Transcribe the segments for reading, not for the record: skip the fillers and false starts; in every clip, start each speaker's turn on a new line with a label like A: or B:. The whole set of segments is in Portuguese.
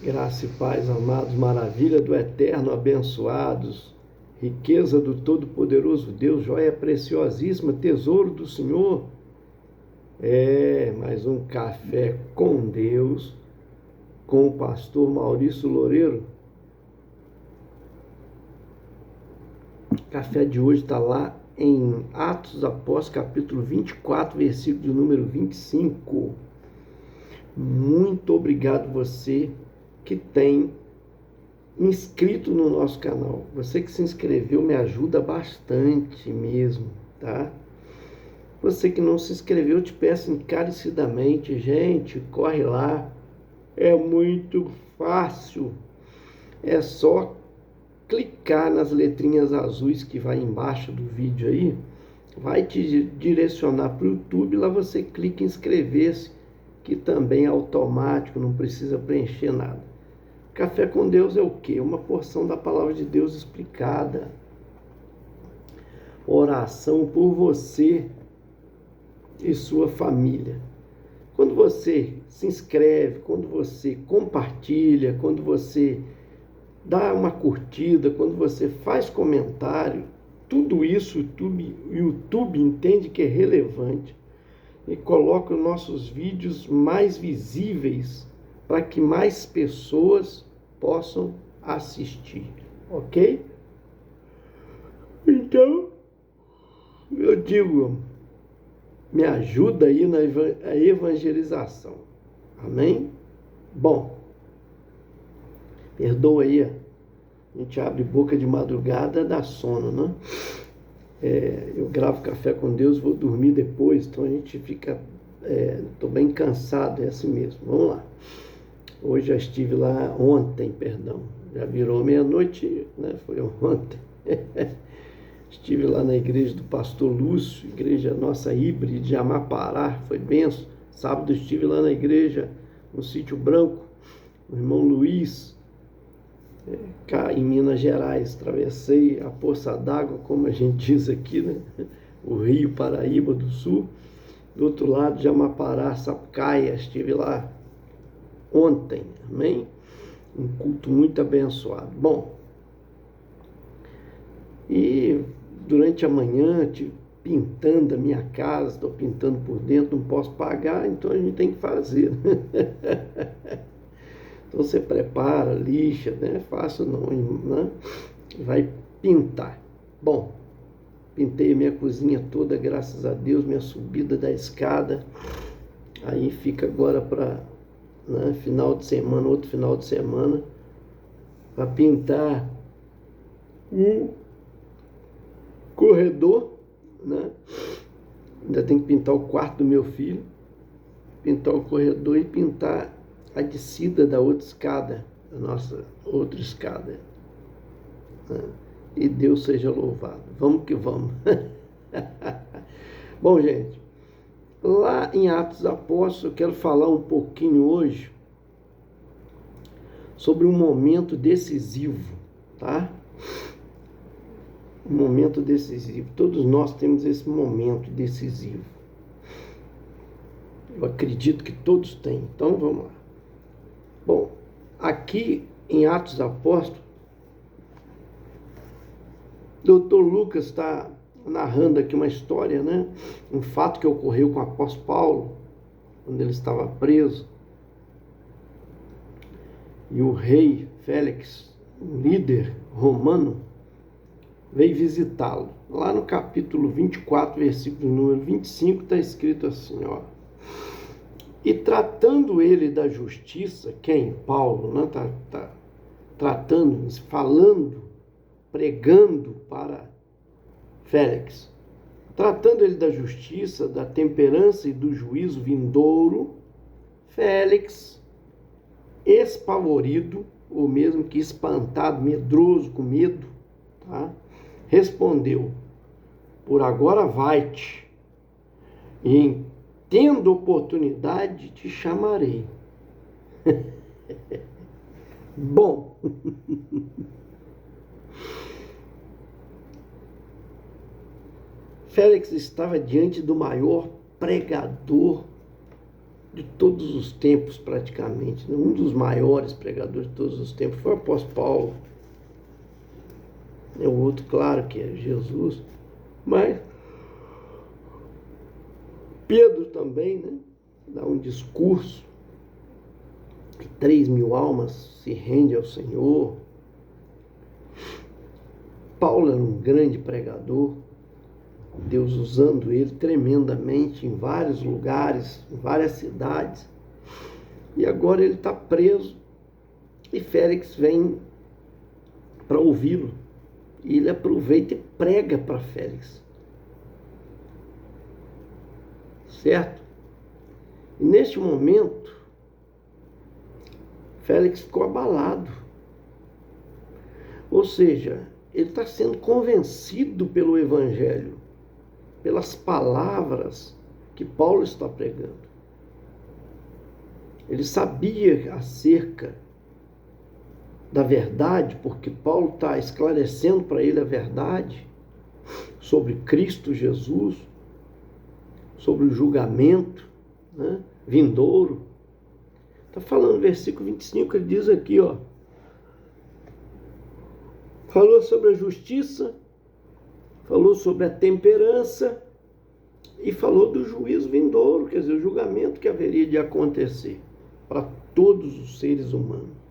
A: Graça e paz, amados, maravilha do eterno, abençoados, riqueza do todo-poderoso Deus, joia preciosíssima, tesouro do Senhor. Mais um café com Deus, com o pastor Maurício Loureiro. O café de hoje está lá em Atos Apóstolos, capítulo 24, versículo de número 25. Muito obrigado você que tem inscrito no nosso canal. Você que se inscreveu me ajuda bastante mesmo, tá? Você que não se inscreveu, eu te peço encarecidamente, gente, corre lá. É muito fácil. É só clicar nas letrinhas azuis que vai embaixo do vídeo aí, vai te direcionar para o YouTube, lá você clica em inscrever-se, que também é automático, não precisa preencher nada. Café com Deus é o quê? Uma porção da palavra de Deus explicada. Oração por você e sua família. Quando você se inscreve, quando você compartilha, quando você dá uma curtida, quando você faz comentário, tudo isso o YouTube entende que é relevante e coloca os nossos vídeos mais visíveis para que mais pessoas possam assistir, ok? Então, eu digo, me ajuda aí na evangelização, amém? Bom, perdoa aí, a gente abre boca de madrugada, dá sono, né? Eu gravo Café com Deus, vou dormir depois, então a gente fica, tô bem cansado, é assim mesmo, vamos lá. Hoje já estive lá, ontem, perdão, já virou meia-noite, né? Foi ontem. Estive lá na igreja do pastor Lúcio, igreja nossa híbrida de Amapará, foi benção. Sábado estive lá na igreja, no Sítio Branco, o irmão Luiz, cá em Minas Gerais. Atravessei a poça d'água, como a gente diz aqui, né? O Rio Paraíba do Sul. Do outro lado de Amapará, Sapucaia, estive lá ontem, amém? Um culto muito abençoado. Bom, e durante a manhã, pintando a minha casa, estou pintando por dentro, não posso pagar, então a gente tem que fazer. Então você prepara, lixa, não é fácil não, né? Vai pintar. Bom, pintei a minha cozinha toda, graças a Deus, minha subida da escada. Aí fica agora para, né, final de semana, outro final de semana, para pintar um corredor, né? Ainda tem que pintar o quarto do meu filho, pintar o corredor e pintar a descida da outra escada, a nossa outra escada, né? E Deus seja louvado. Vamos que vamos. Bom, gente, lá em Atos Apóstolos, eu quero falar um pouquinho hoje sobre um momento decisivo, tá? Um momento decisivo. Todos nós temos esse momento decisivo. Eu acredito que todos têm. Então, vamos lá. Bom, aqui em Atos Apóstolos, Dr. Lucas está narrando aqui uma história, né? Um fato que ocorreu com o apóstolo Paulo, quando ele estava preso. E o rei Félix, um líder romano, veio visitá-lo. Lá no capítulo 24, versículo número 25, está escrito assim, ó. E tratando ele da justiça, quem? Paulo, né? Tá tratando, falando, pregando para Félix. Tratando ele da justiça, da temperança e do juízo vindouro, Félix, espavorido, ou mesmo que espantado, medroso, com medo, tá? Respondeu: por agora vai-te, e tendo oportunidade te chamarei. Bom, Félix estava diante do maior pregador de todos os tempos, praticamente, né? Um dos maiores pregadores de todos os tempos foi o apóstolo Paulo. O outro, claro, que é Jesus, mas Pedro também, né? Dá um discurso, 3.000 almas se rendem ao Senhor. Paulo era um grande pregador, Deus usando ele tremendamente em vários lugares, em várias cidades. E agora ele está preso e Félix vem para ouvi-lo. E ele aproveita e prega para Félix. Certo? E neste momento, Félix ficou abalado. Ou seja, ele está sendo convencido pelo Evangelho, pelas palavras que Paulo está pregando. Ele sabia acerca da verdade, porque Paulo está esclarecendo para ele a verdade sobre Cristo Jesus, sobre o julgamento, né, vindouro. Está falando no versículo 25, ele diz aqui, ó, falou sobre a justiça, falou sobre a temperança e falou do juízo vindouro, quer dizer, o julgamento que haveria de acontecer para todos os seres humanos.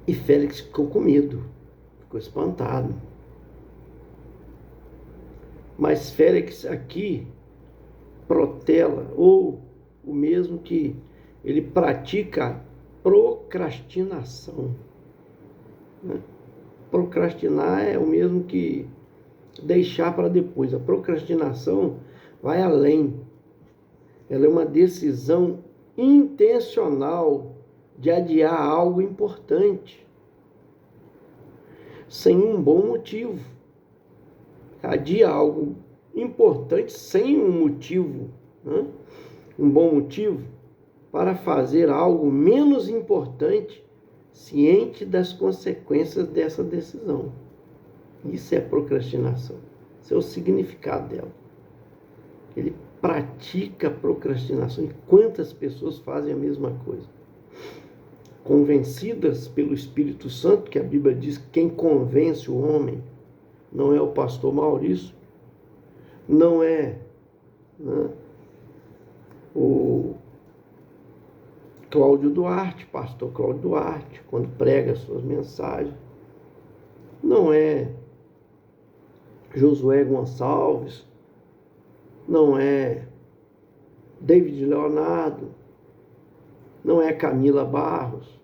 A: E Félix ficou com medo, ficou espantado. Mas Félix aqui protela, ou o mesmo que ele pratica procrastinação. Né? Procrastinar é o mesmo que deixar para depois. A procrastinação vai além. Ela é uma decisão intencional de adiar algo importante sem um bom motivo. Adia algo importante sem um motivo, né? Um bom motivo para fazer algo menos importante, ciente das consequências dessa decisão. Isso é procrastinação. Esse é o significado dela. Ele pratica procrastinação. E quantas pessoas fazem a mesma coisa? Convencidas pelo Espírito Santo, que a Bíblia diz que quem convence o homem não é o pastor Maurício, não é, né, o Cláudio Duarte, pastor Cláudio Duarte, quando prega as suas mensagens, não é Josué Gonçalves, não é David Leonardo, não é Camila Barros.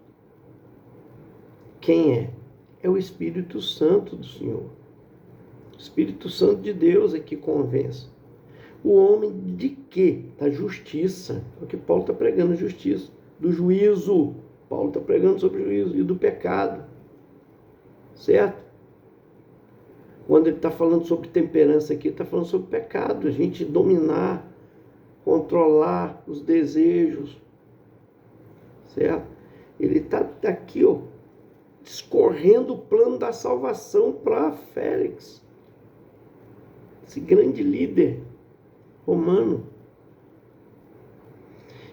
A: Quem é? É o Espírito Santo do Senhor. O Espírito Santo de Deus é que convence. O homem de quê? Da justiça. É o que Paulo está pregando, justiça. Do juízo. Paulo está pregando sobre o juízo. E do pecado. Certo? Quando ele está falando sobre temperança aqui, ele está falando sobre pecado. A gente dominar, controlar os desejos. Certo? Ele está aqui, ó, discorrendo o plano da salvação para Félix. Esse grande líder romano.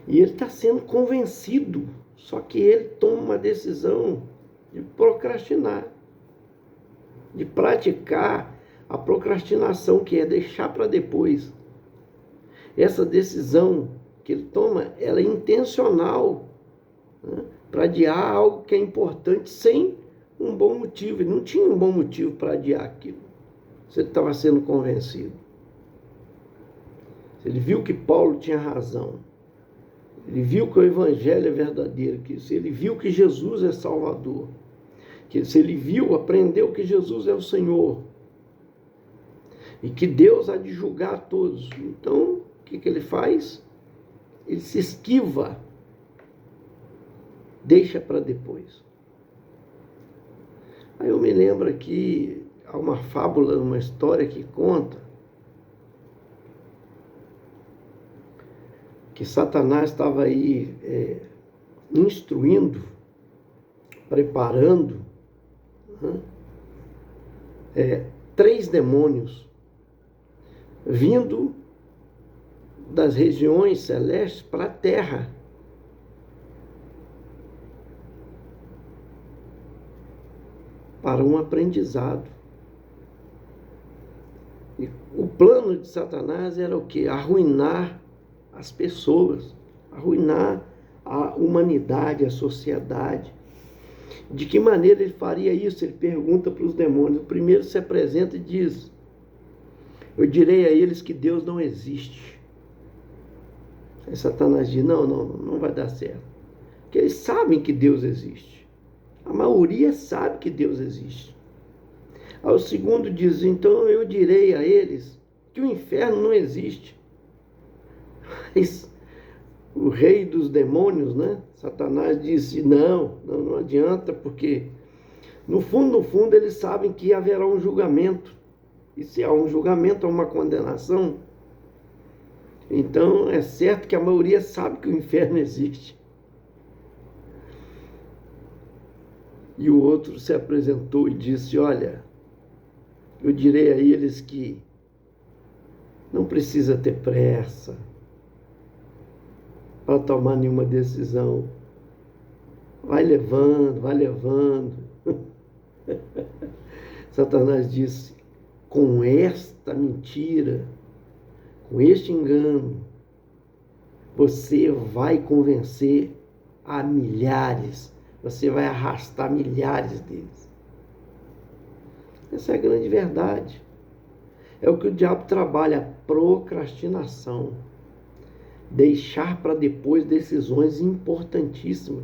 A: E ele está sendo convencido, só que ele toma uma decisão de procrastinar, de praticar a procrastinação, que é deixar para depois. Essa decisão que ele toma, ela é intencional, né, para adiar algo que é importante sem um bom motivo. Ele não tinha um bom motivo para adiar aquilo. Se ele estava sendo convencido. Se ele viu que Paulo tinha razão, ele viu que o Evangelho é verdadeiro, que se ele viu que Jesus é Salvador, que se ele viu, aprendeu que Jesus é o Senhor, e que Deus há de julgar a todos. Então, o que ele faz? Ele se esquiva, deixa para depois. Aí eu me lembro aqui, há uma fábula, uma história que conta que Satanás estava aí instruindo, preparando, né, 3 demônios vindo das regiões celestes para a terra. Para um aprendizado. E o plano de Satanás era o quê? Arruinar as pessoas, arruinar a humanidade, a sociedade. De que maneira ele faria isso? Ele pergunta para os demônios. O primeiro se apresenta e diz: eu direi a eles que Deus não existe. Aí Satanás diz: não vai dar certo. Porque eles sabem que Deus existe. A maioria sabe que Deus existe. Aí o segundo diz: então eu direi a eles que o inferno não existe. Mas o rei dos demônios, Satanás disse: não adianta, porque no fundo, eles sabem que haverá um julgamento. E se há um julgamento, há uma condenação. Então é certo que a maioria sabe que o inferno existe. E o outro se apresentou e disse: olha, eu direi a eles que não precisa ter pressa para tomar nenhuma decisão. Vai levando. Satanás disse: com esta mentira, com este engano, você vai convencer a milhares. Você vai arrastar milhares deles. Essa é a grande verdade. É o que o diabo trabalha, a procrastinação. Deixar para depois decisões importantíssimas.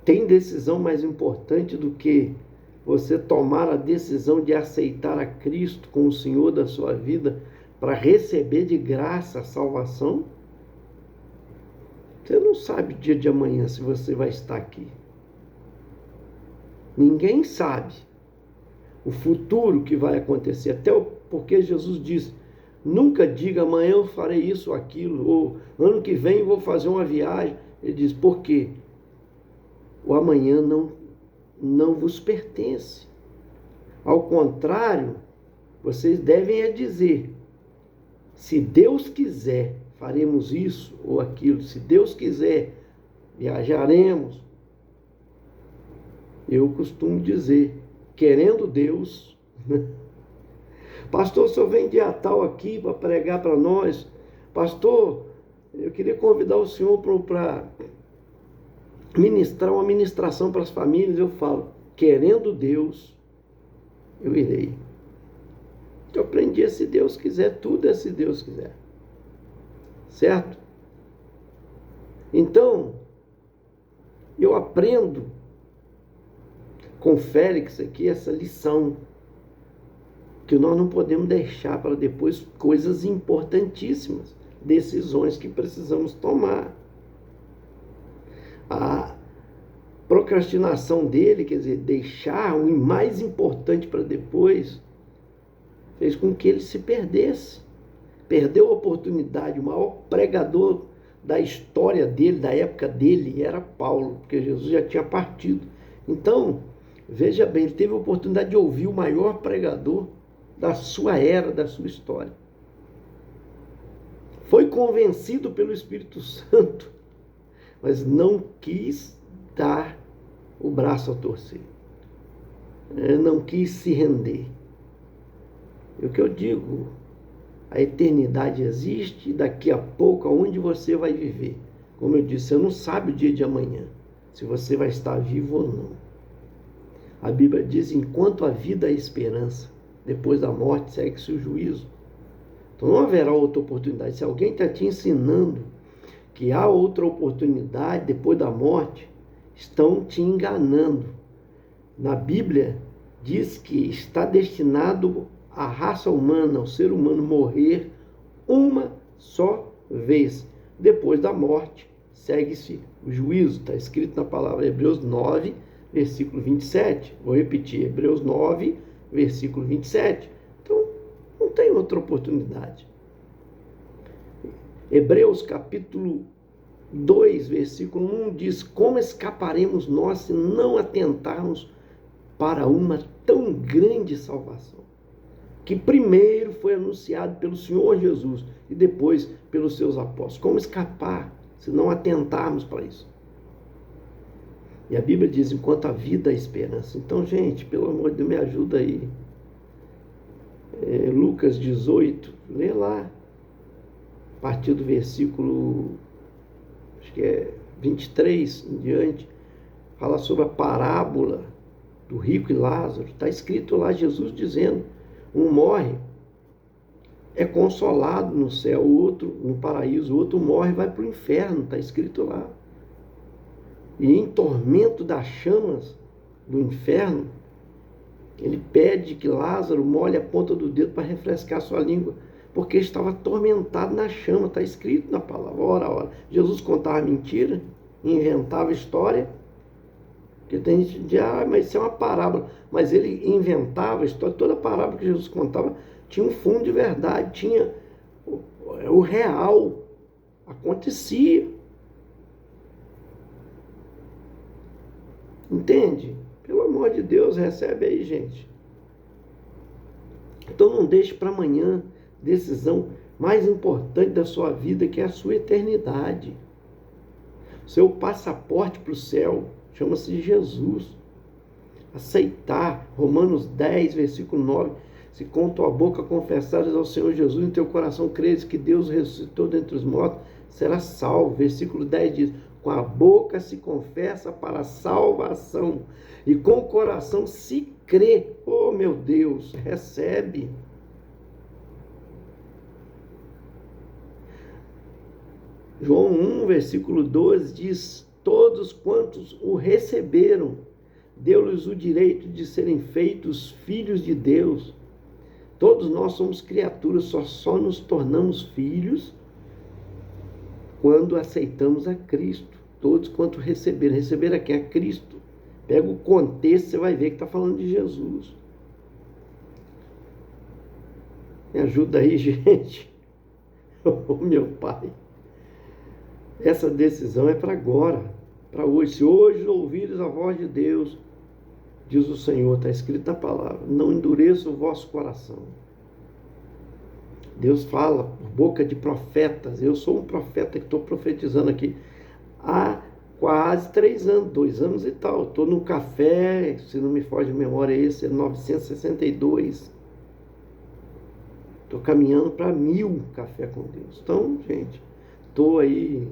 A: Tem decisão mais importante do que você tomar a decisão de aceitar a Cristo como o Senhor da sua vida para receber de graça a salvação? Você não sabe o dia de amanhã se você vai estar aqui. Ninguém sabe o futuro que vai acontecer. Até porque Jesus disse: nunca diga amanhã eu farei isso ou aquilo, ou ano que vem eu vou fazer uma viagem. Ele diz: por quê? O amanhã não vos pertence. Ao contrário, vocês devem dizer: se Deus quiser, faremos isso ou aquilo. Se Deus quiser, viajaremos. Eu costumo dizer: querendo Deus. Pastor, o senhor vem dia tal aqui para pregar para nós. Pastor, eu queria convidar o senhor para ministrar uma ministração para as famílias. Eu falo: querendo Deus, eu irei. Eu aprendi: se Deus quiser, tudo é se Deus quiser. Certo? Então, eu aprendo com Félix aqui essa lição, que nós não podemos deixar para depois coisas importantíssimas, decisões que precisamos tomar. A procrastinação dele, quer dizer, deixar o mais importante para depois, fez com que ele se perdesse. Perdeu a oportunidade. O maior pregador da história dele, da época dele, era Paulo, porque Jesus já tinha partido. Então, veja bem, ele teve a oportunidade de ouvir o maior pregador da sua era, da sua história. Foi convencido pelo Espírito Santo, mas não quis dar o braço a torcer. Não quis se render. E o que eu digo: a eternidade existe, e daqui a pouco, aonde você vai viver? Como eu disse, você não sabe o dia de amanhã, se você vai estar vivo ou não. A Bíblia diz: enquanto a vida há esperança, depois da morte segue-se o juízo. Então não haverá outra oportunidade. Se alguém está te ensinando que há outra oportunidade depois da morte, estão te enganando. Na Bíblia diz que está destinado a raça humana, o ser humano, morrer uma só vez. Depois da morte, segue-se o juízo. Está escrito na palavra Hebreus 9, versículo 27. Vou repetir: Hebreus 9, versículo 27. Então, não tem outra oportunidade. Hebreus capítulo 2, versículo 1 diz: como escaparemos nós se não atentarmos para uma tão grande salvação? que primeiro foi anunciado pelo Senhor Jesus e depois pelos seus apóstolos. Como escapar se não atentarmos para isso? E a Bíblia diz, enquanto a vida há esperança. Então, gente, pelo amor de Deus, me ajuda aí. Lucas 18, lê lá, a partir do versículo, acho que é 23 em diante, fala sobre a parábola do rico e Lázaro. Está escrito lá, Jesus dizendo, um morre, é consolado no céu, o outro no paraíso, o outro morre e vai para o inferno, está escrito lá. E em tormento das chamas do inferno, ele pede que Lázaro molhe a ponta do dedo para refrescar sua língua, porque estava atormentado na chama, está escrito na palavra, ora. Jesus contava mentira, inventava história, porque tem gente que diz, mas isso é uma parábola, mas ele inventava história, toda parábola que Jesus contava tinha um fundo de verdade, tinha o real, acontecia. Entende? Pelo amor de Deus, recebe aí, gente. Então não deixe para amanhã decisão mais importante da sua vida, que é a sua eternidade. Seu passaporte para o céu chama-se Jesus. Aceitar, Romanos 10, versículo 9, se com tua boca confessares ao Senhor Jesus, em teu coração creres que Deus ressuscitou dentre os mortos, será salvo. Versículo 10 diz, com a boca se confessa para a salvação, e com o coração se crê. Oh, meu Deus, recebe. João 1, versículo 12 diz, todos quantos o receberam, deu-lhes o direito de serem feitos filhos de Deus. Todos nós somos criaturas, só nos tornamos filhos quando aceitamos a Cristo. Todos quanto receberam. Receber a quem? A Cristo. Pega o contexto, você vai ver que está falando de Jesus. Me ajuda aí, gente. Oh, meu Pai. Essa decisão é para agora, para hoje. Se hoje ouvires a voz de Deus, diz o Senhor, está escrito na palavra, não endureça o vosso coração. Deus fala por boca de profetas. Eu sou um profeta que estou profetizando aqui há quase 3 anos, 2 anos e tal. Estou no café, se não me foge a memória, esse é 962. Estou caminhando para 1000 café com Deus. Então, gente, estou aí,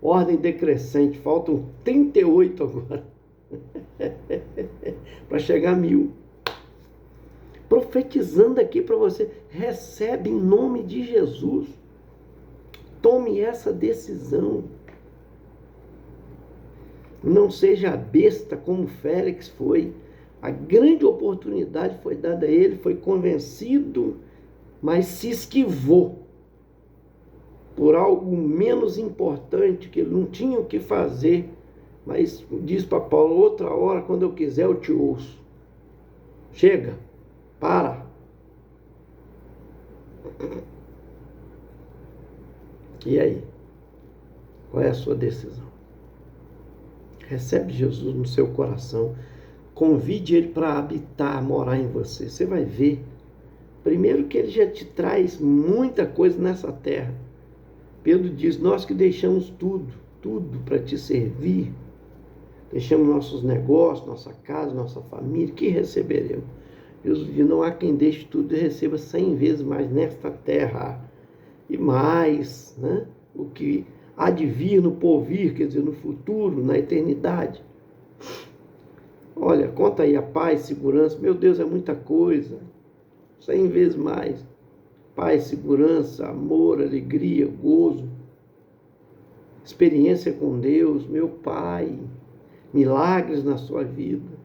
A: ordem decrescente, faltam 38 agora para chegar a 1000. Profetizando aqui para você, recebe em nome de Jesus. Tome essa decisão. Não seja besta como Félix foi. A grande oportunidade foi dada a ele, foi convencido, mas se esquivou por algo menos importante, que ele não tinha o que fazer. Mas diz para Paulo, outra hora, quando eu quiser, eu te ouço. Chega, para. E aí? Qual é a sua decisão? Recebe Jesus no seu coração. Convide Ele para habitar, morar em você. Você vai ver. Primeiro que Ele já te traz muita coisa nessa terra. Pedro diz, nós que deixamos tudo para te servir, deixamos nossos negócios, nossa casa, nossa família, que receberemos? Jesus diz, não há quem deixe tudo e receba 100 vezes mais nesta terra. E mais, né? O que há de vir no porvir, quer dizer, no futuro, na eternidade. Olha, conta aí a paz, segurança. Meu Deus, é muita coisa. 100 vezes mais. Paz, segurança, amor, alegria, gozo. Experiência com Deus, meu Pai. Milagres na sua vida.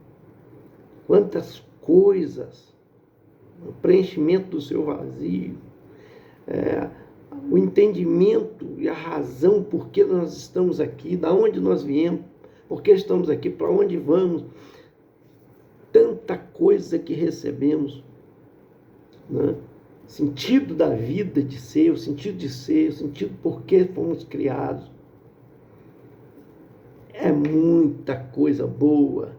A: Quantas coisas. O preenchimento do seu vazio. O entendimento e a razão por que nós estamos aqui, da onde nós viemos, por que estamos aqui, para onde vamos. Tanta coisa que recebemos, né? Sentido da vida de ser, o sentido de ser, o sentido por que fomos criados. É muita coisa boa.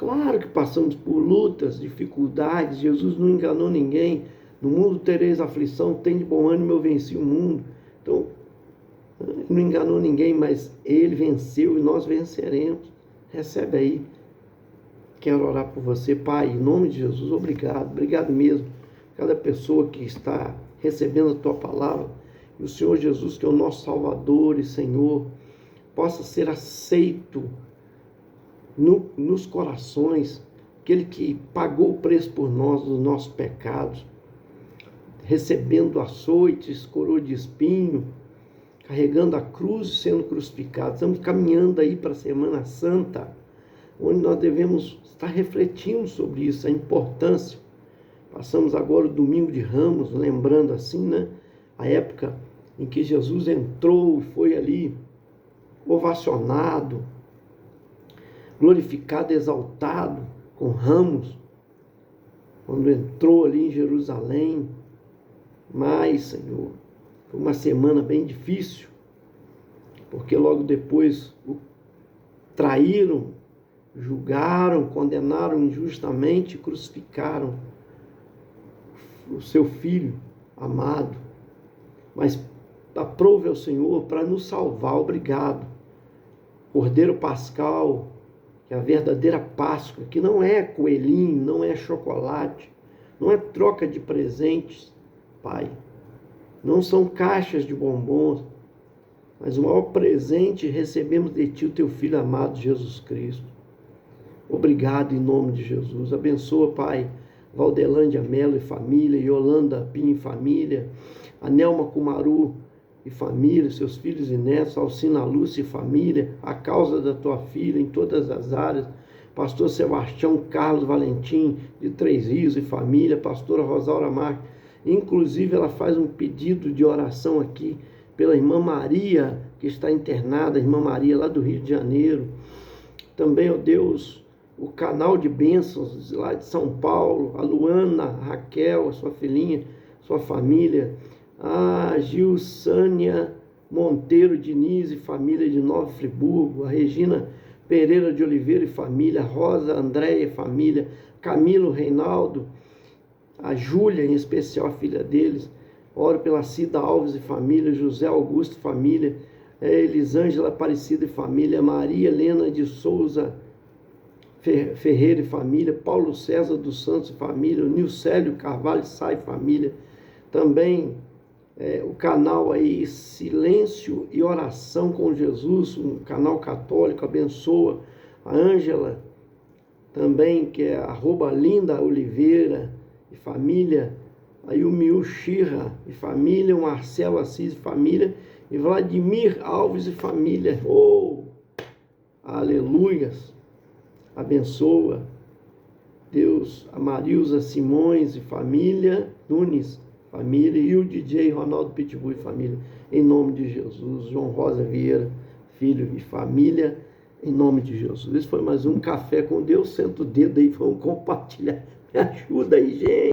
A: Claro que passamos por lutas, dificuldades, Jesus não enganou ninguém. No mundo tereis aflição, tem de bom ânimo, eu venci o mundo. Então, ele não enganou ninguém, mas ele venceu e nós venceremos. Recebe aí. Quero orar por você, Pai, em nome de Jesus, obrigado mesmo. Cada pessoa que está recebendo a Tua palavra, e o Senhor Jesus, que é o nosso Salvador e Senhor, possa ser aceito nos corações, aquele que pagou o preço por nós, dos nossos pecados, recebendo açoites, coroa de espinho, carregando a cruz e sendo crucificado. Estamos caminhando aí para a Semana Santa, onde nós devemos estar refletindo sobre isso, a importância. Passamos agora o domingo de Ramos, lembrando assim, né? A época em que Jesus entrou e foi ali ovacionado, glorificado, exaltado, com ramos, quando entrou ali em Jerusalém. Mas, Senhor, foi uma semana bem difícil, porque logo depois o traíram, julgaram, condenaram injustamente, crucificaram o seu filho amado. Mas aprove ao Senhor para nos salvar, obrigado. Cordeiro Pascal, que é a verdadeira Páscoa, que não é coelhinho, não é chocolate, não é troca de presentes, Pai. Não são caixas de bombons, mas o maior presente recebemos de Ti, o Teu Filho amado, Jesus Cristo. Obrigado em nome de Jesus. Abençoa, Pai, Valdelândia Melo e família, Yolanda Pinho e família, Anelma Kumaru e família, seus filhos e netos, Alcina Lúcia e família, a causa da Tua filha em todas as áreas, pastor Sebastião Carlos Valentim, de Três Rios e família, pastora Rosaura Marques. Inclusive, ela faz um pedido de oração aqui pela irmã Maria, que está internada, a irmã Maria lá do Rio de Janeiro. Também, ó Deus, o canal de bênçãos lá de São Paulo, a Luana, a Raquel, a sua filhinha, sua família, a Gilsânia Monteiro Diniz e família de Nova Friburgo, a Regina Pereira de Oliveira e família, a Rosa Andréia e família, Camilo Reinaldo, a Júlia, em especial a filha deles. Oro pela Cida Alves e família, José Augusto e família, Elisângela Aparecida e família, Maria Helena de Souza Ferreira e família, Paulo César dos Santos e família, Nilcélio Carvalho Sá e família. Também o canal aí Silêncio e Oração com Jesus, um canal católico, abençoa. A Ângela também, que é @Linda Oliveira e família, aí o Miu Shira e família, o Marcelo Assis e família, e Vladimir Alves e família. Oh, aleluias! Abençoa, Deus, a Marilza Simões e família, Nunes, família, e o DJ Ronaldo Pitbull e família, em nome de Jesus. João Rosa Vieira, filho e família, em nome de Jesus. Esse foi mais um Café com Deus. Senta o dedo aí, vamos compartilhar. Me ajuda aí, gente.